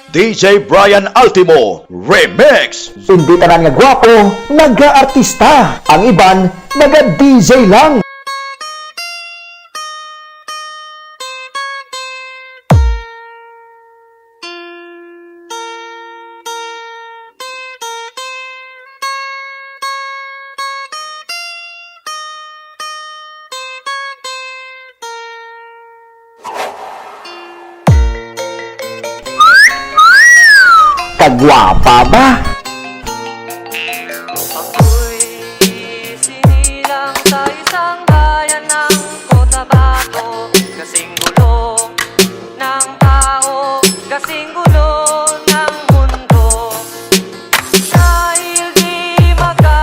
DJ Brian Altimo Remix. Imbitanan nga gwapo, naga-artista. Ang iban, naga-DJ lang. Kagwapa ba? Ako'y sinilang sa isang bayan ng Cotabato. Kasing gulo ng tao, kasing gulo ng mundo. Dahil di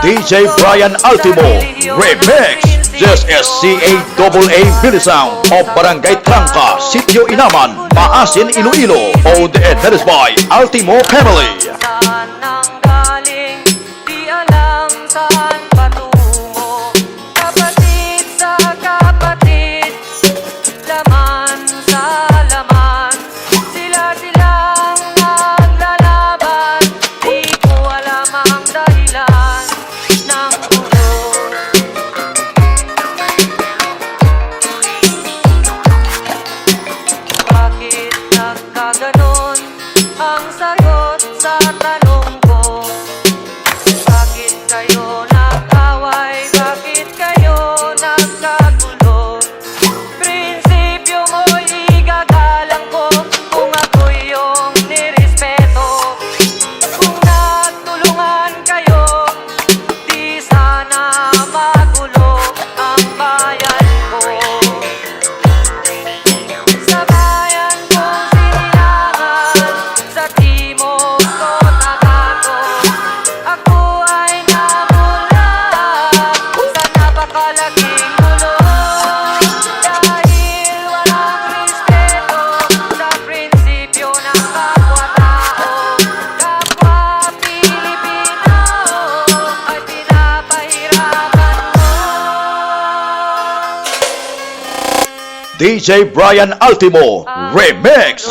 DJ Brian Altimo Remix. This is CAAA Bilisound of Barangay Trangka, Sitio Inaman, Maasin, Iloilo. ODN that is by Altimo Family. saan nang galing, di alam saan patungo. Kapatid sa kapatid, laman sa laman, sila-silang naglalaban. Di ko alam ang dahilan ng gulo. Bakit nagkaganon ang sagot sa tanong ko? Bakit kayo nag-away? Bakit kayo nagkagulo? Prinsipyo mo'y igagalang ko kung ako'y iyong nirespeto. Kung nagtulungan kayo, di sana magulo ang bayan ko. Sa bayan kong sinilangan, sa timog Cotabato, ako ay namulat sa napakalaking gulo. Dahil walang respeto sa prinsipyo ng kapwa-tao, kapwa Pilipino ay pinapahirapan mo. DJ Brian Altimo Remix.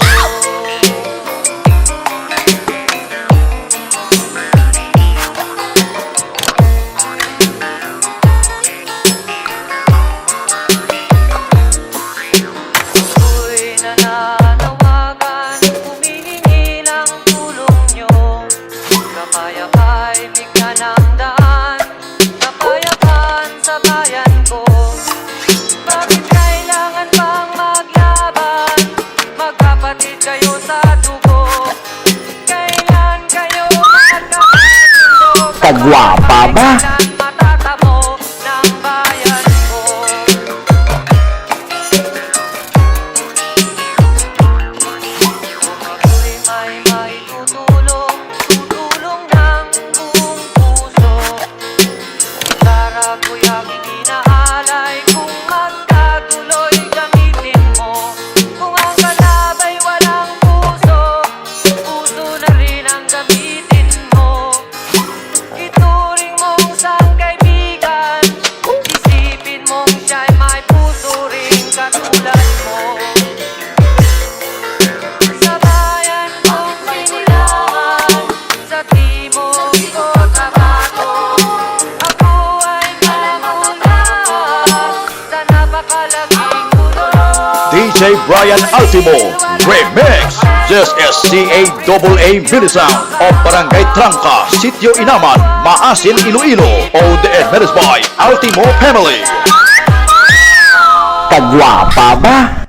Ako'y nananawagan, humihingi ng tulong nyo. Kapayapa'y bigyan ng daan, kapayapan sa bayan ko. Bakit kailangan pang maglaban? Magkapatid kayo sa dugo. Kailan kayo magkakasundo? Kagwapa ba? Kailan matatamo ng bayan ko? Kung ako'y may maitutulong, tutulong ng buong puso. Gitara ko'y aking inaalay, kung magkatuloy gamitin mo. Kung ang kalabay walang puso, puso na rin ang gamitin mo. Ituring mong isang kaibigan, isipin mong siya'y may puso rin katulad mo. Sa bayan kong sinilangan, sa timog Cotabato, ako ay namulat sa napakalaking gulo. DJ Brian Altimo Remix. This is CAAA Bilisound of Barangay Trangka, Sitio Inaman, Maasin, Iloilo. ODN that is by Altimo Family. Kagwapa ba?